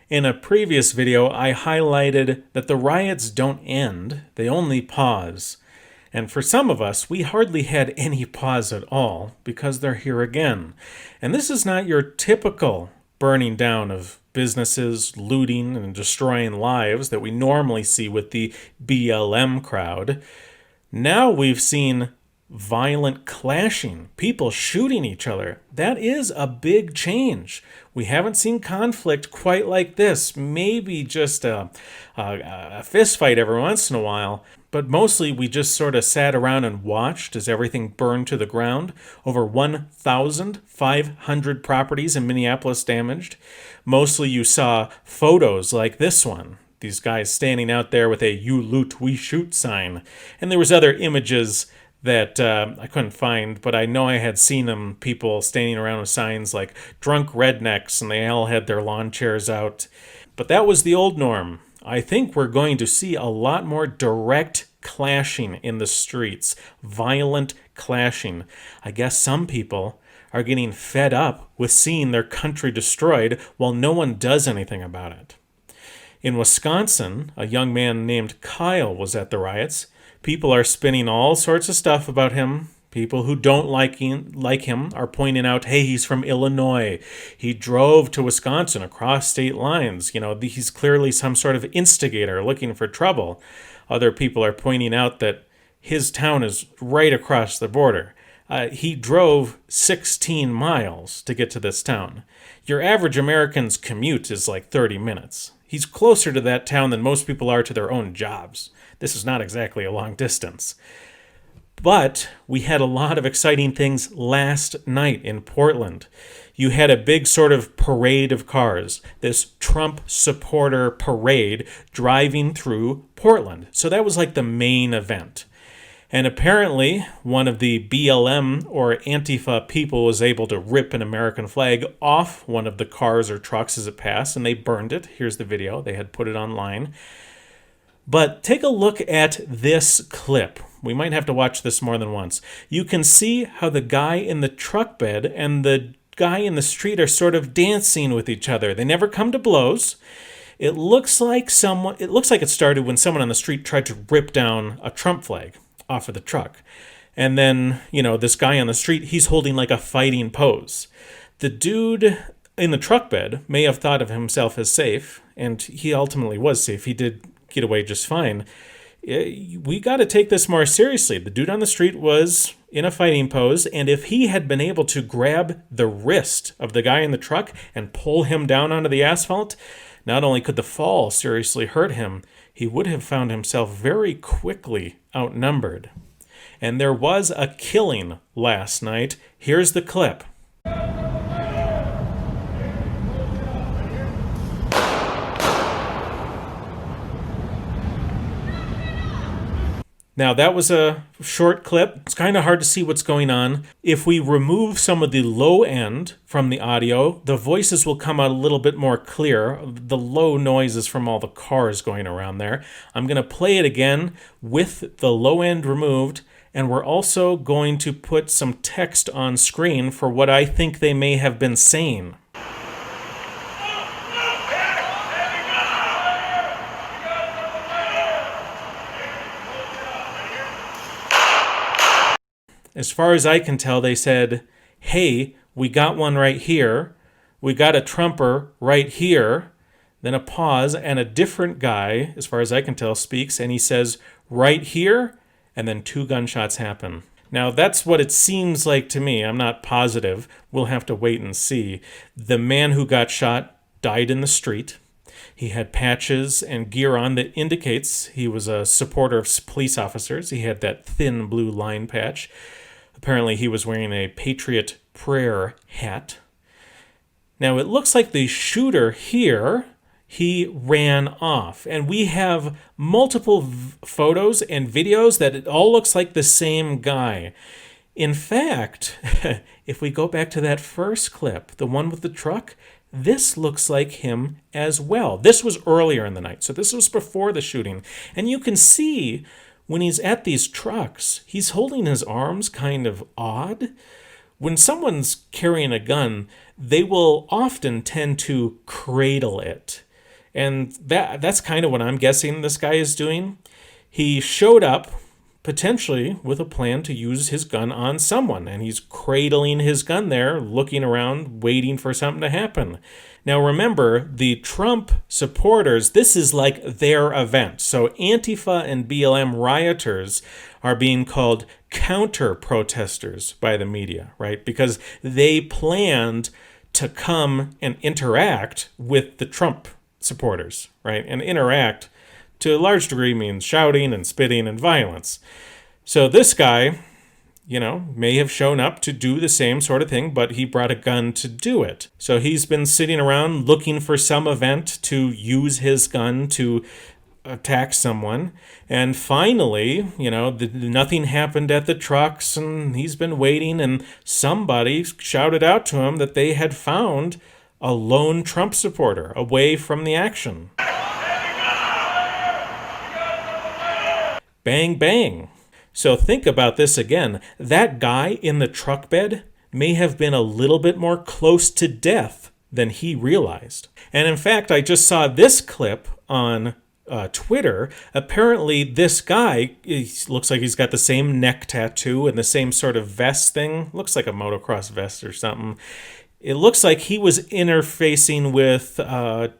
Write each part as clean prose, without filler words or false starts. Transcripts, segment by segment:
In a previous video, I highlighted that the riots don't end, they only pause. And for some of us, we hardly had any pause at all because they're here again. And this is not your typical burning down of businesses, looting, and destroying lives that we normally see with the BLM crowd. Now we've seen violent clashing, people shooting each other. That is a big change. We haven't seen conflict quite like this. Maybe just a fist fight every once in a while, but mostly we just sort of sat around and watched as everything burned to the ground. Over 1,500 properties in Minneapolis damaged. Mostly you saw photos like this one. These guys standing out there with a "You loot, we shoot" sign. And there was other images that I couldn't find, but I know I had seen them, people standing around with signs like "drunk rednecks," and they all had their lawn chairs out. But that was the old norm. I think we're going to see a lot more direct clashing in the streets, violent clashing. I guess some people are getting fed up with seeing their country destroyed while no one does anything about it. In Wisconsin, a young man named Kyle was at the riots. People are spinning all sorts of stuff about him. People who don't like him are pointing out, hey, he's from Illinois. He drove to Wisconsin across state lines. You know, he's clearly some sort of instigator looking for trouble. Other people are pointing out that his town is right across the border. He drove 16 miles to get to this town. Your average American's commute is like 30 minutes. He's closer to that town than most people are to their own jobs. This is not exactly a long distance. But we had a lot of exciting things last night in Portland. You had a big sort of parade of cars, this Trump supporter parade driving through Portland. So that was like the main event. And apparently, one of the BLM or Antifa people was able to rip an American flag off one of the cars or trucks as it passed, and they burned it. Here's the video. They had put it online. But take a look at this clip. We might have to watch this more than once. You can see how the guy in the truck bed and the guy in the street are sort of dancing with each other. They never come to blows. It looks like it started when someone on the street tried to rip down a Trump flag off of the truck. And then, this guy on the street, he's holding like a fighting pose. The dude in the truck bed may have thought of himself as safe, and he ultimately was safe. He did get away just fine. We got to take this more seriously. The dude on the street was in a fighting pose, and if he had been able to grab the wrist of the guy in the truck and pull him down onto the asphalt, not only could the fall seriously hurt him, he would have found himself very quickly outnumbered. And there was a killing last night. Here's the clip. Now, that was a short clip. It's kind of hard to see what's going on. If we remove some of the low end from the audio, the voices will come out a little bit more clear. The low noise is from all the cars going around there. I'm going to play it again with the low end removed, and we're also going to put some text on screen for what I think they may have been saying. As far as I can tell, they said, hey, we got one right here. We got a Trumper right here. Then a pause, and a different guy, as far as I can tell, speaks, and he says, right here, and then 2 gunshots happen. Now, that's what it seems like to me. I'm not positive. We'll have to wait and see. The man who got shot died in the street. He had patches and gear on that indicates he was a supporter of police officers. He had that thin blue line patch. Apparently, he was wearing a Patriot Prayer hat. Now, it looks like the shooter here, he ran off. And we have multiple photos and videos that it all looks like the same guy. In fact, if we go back to that first clip, the one with the truck, this looks like him as well. This was earlier in the night, so this was before the shooting. And you can see when he's at these trucks, he's holding his arms kind of odd. When someone's carrying a gun, they will often tend to cradle it. And that's kind of what I'm guessing this guy is doing. He showed up potentially with a plan to use his gun on someone, and he's cradling his gun there, looking around, waiting for something to happen. Now remember, the Trump supporters, this is like their event. So Antifa and BLM rioters are being called counter protesters by the media, right? Because they planned to come and interact with the Trump supporters, right? And interact to a large degree means shouting and spitting and violence. So this guy, may have shown up to do the same sort of thing, but he brought a gun to do it. So he's been sitting around looking for some event to use his gun to attack someone. And finally, nothing happened at the trucks, and he's been waiting, and somebody shouted out to him that they had found a lone Trump supporter away from the action. Bang, bang. So think about this again. That guy in the truck bed may have been a little bit more close to death than he realized. And in fact, I just saw this clip on Twitter. Apparently, this guy, looks like he's got the same neck tattoo and the same sort of vest thing. Looks like a motocross vest or something. It looks like he was interfacing with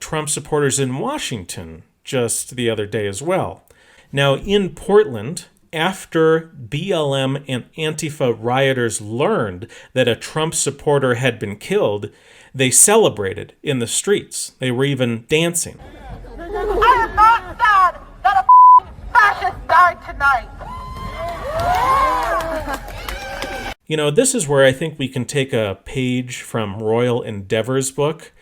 Trump supporters in Washington just the other day as well. Now, in Portland, after BLM and Antifa rioters learned that a Trump supporter had been killed, they celebrated in the streets. They were even dancing. I am not sad that a fascist died tonight. This is where I think we can take a page from Royal Endeavor's book.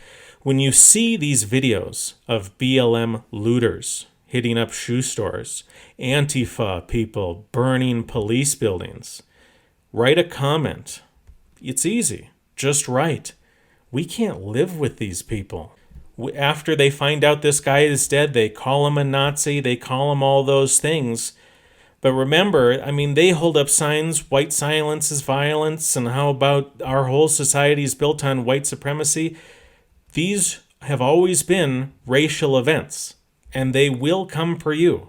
When you see these videos of BLM looters hitting up shoe stores, Antifa people burning police buildings, write a comment. It's easy. Just write. We can't live with these people. After they find out this guy is dead, they call him a Nazi, they call him all those things. But remember, they hold up signs, white silence is violence, and how about our whole society is built on white supremacy? These have always been racial events, and they will come for you.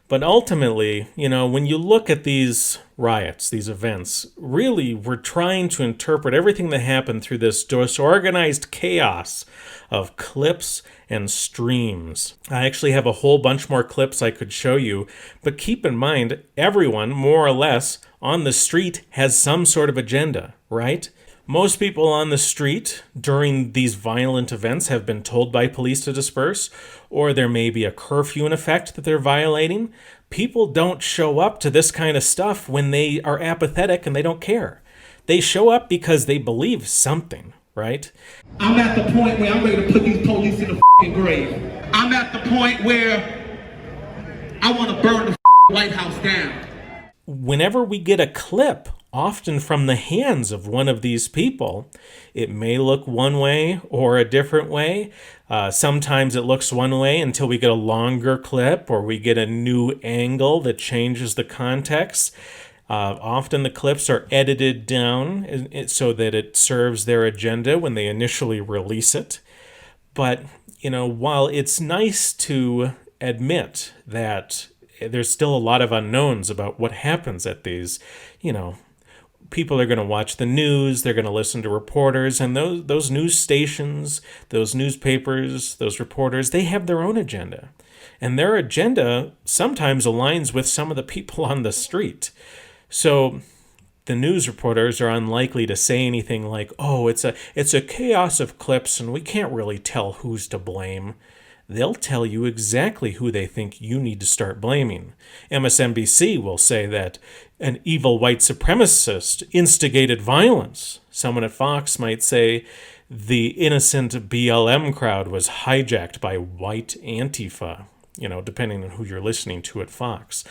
But ultimately, when you look at these riots, these events, really we're trying to interpret everything that happened through this disorganized chaos of clips and streams. I actually have a whole bunch more clips I could show you, but keep in mind, everyone, more or less, on the street has some sort of agenda, right? Most people on the street during these violent events have been told by police to disperse, or there may be a curfew in effect that they're violating. People don't show up to this kind of stuff when they are apathetic and they don't care. They show up because they believe something, right? I'm at the point where I'm ready to put these police in the f***ing grave. I'm at the point where I want to burn the White House down. Whenever we get a clip, often from the hands of one of these people, it may look one way or a different way. Sometimes it looks one way until we get a longer clip or we get a new angle that changes the context. Often the clips are edited down so that it serves their agenda when they initially release it. But, while it's nice to admit that there's still a lot of unknowns about what happens at these, people are going to watch the news, they're going to listen to reporters, and those news stations, those newspapers, those reporters, they have their own agenda. And their agenda sometimes aligns with some of the people on the street. So the news reporters are unlikely to say anything like, oh, it's a chaos of clips and we can't really tell who's to blame. They'll tell you exactly who they think you need to start blaming. MSNBC will say that an evil white supremacist instigated violence. Someone at Fox might say the innocent BLM crowd was hijacked by white Antifa, depending on who you're listening to at Fox.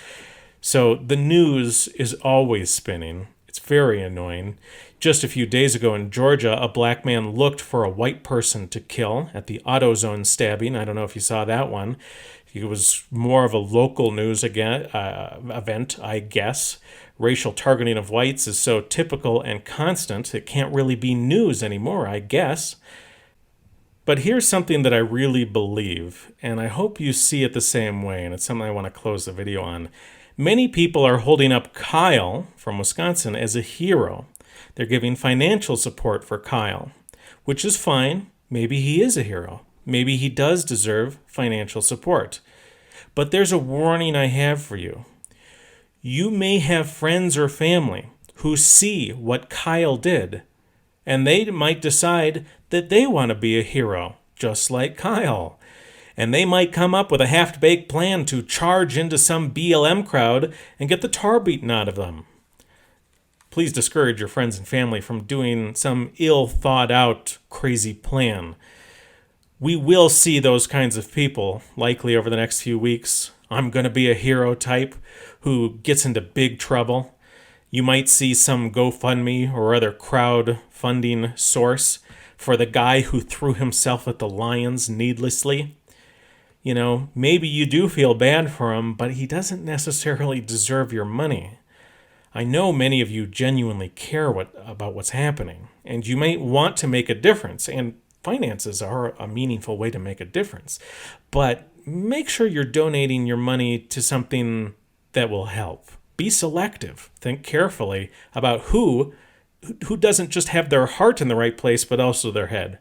So the news is always spinning. It's very annoying. Just a few days ago in Georgia, a black man looked for a white person to kill at the AutoZone stabbing. I don't know if you saw that one. It was more of a local news event, I guess. Racial targeting of whites is so typical and constant, it can't really be news anymore, I guess. But here's something that I really believe, and I hope you see it the same way, and it's something I want to close the video on. Many people are holding up Kyle from Wisconsin as a hero. They're giving financial support for Kyle, which is fine. Maybe he is a hero. Maybe he does deserve financial support. But there's a warning I have for you. You may have friends or family who see what Kyle did, and they might decide that they want to be a hero, just like Kyle. And they might come up with a half-baked plan to charge into some BLM crowd and get the tar beaten out of them. Please discourage your friends and family from doing some ill-thought-out, crazy plan. We will see those kinds of people, likely over the next few weeks. I'm going to be a hero type who gets into big trouble. You might see some GoFundMe or other crowdfunding source for the guy who threw himself at the lions needlessly. You know, maybe you do feel bad for him, but he doesn't necessarily deserve your money. I know many of you genuinely care about what's happening, and you may want to make a difference, and finances are a meaningful way to make a difference. But make sure you're donating your money to something that will help. Be selective. Think carefully about who doesn't just have their heart in the right place, but also their head.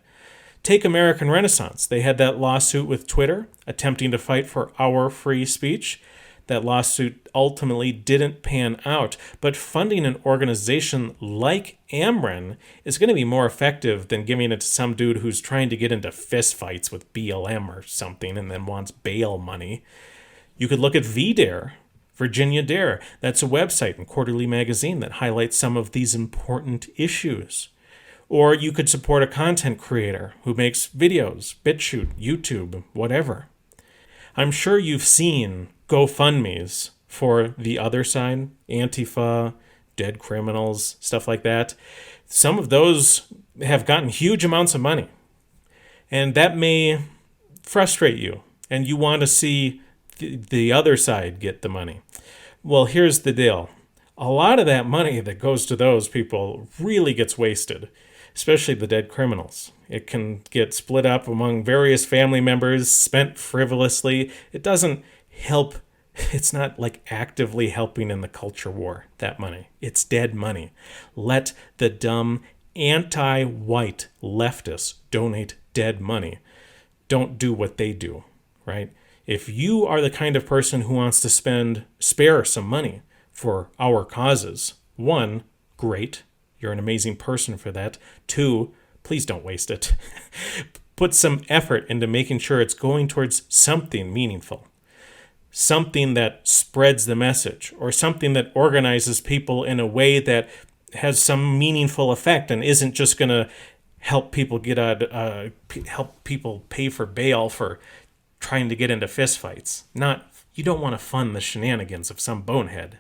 Take American Renaissance. They had that lawsuit with Twitter, attempting to fight for our free speech. That lawsuit ultimately didn't pan out, but funding an organization like Ameren is going to be more effective than giving it to some dude who's trying to get into fistfights with BLM or something and then wants bail money. You could look at VDARE, Virginia Dare. That's a website and quarterly magazine that highlights some of these important issues. Or you could support a content creator who makes videos, BitChute, YouTube, whatever. I'm sure you've seen GoFundMes for the other side, Antifa, dead criminals, stuff like that. Some of those have gotten huge amounts of money. And that may frustrate you, and you want to see the other side get the money. Well, here's the deal. A lot of that money that goes to those people really gets wasted, especially the dead criminals. It can get split up among various family members, spent frivolously. It doesn't help. It's not like actively helping in the culture war, that money. It's dead money. Let the dumb anti-white leftists donate dead money. Don't do what they do, right? If you are the kind of person who wants to spare some money for our causes, 1, great. You're an amazing person for that. 2, please don't waste it. Put some effort into making sure it's going towards something meaningful. Something that spreads the message, or something that organizes people in a way that has some meaningful effect and isn't just going to help people help people pay for bail for trying to get into fistfights. You don't want to fund the shenanigans of some bonehead.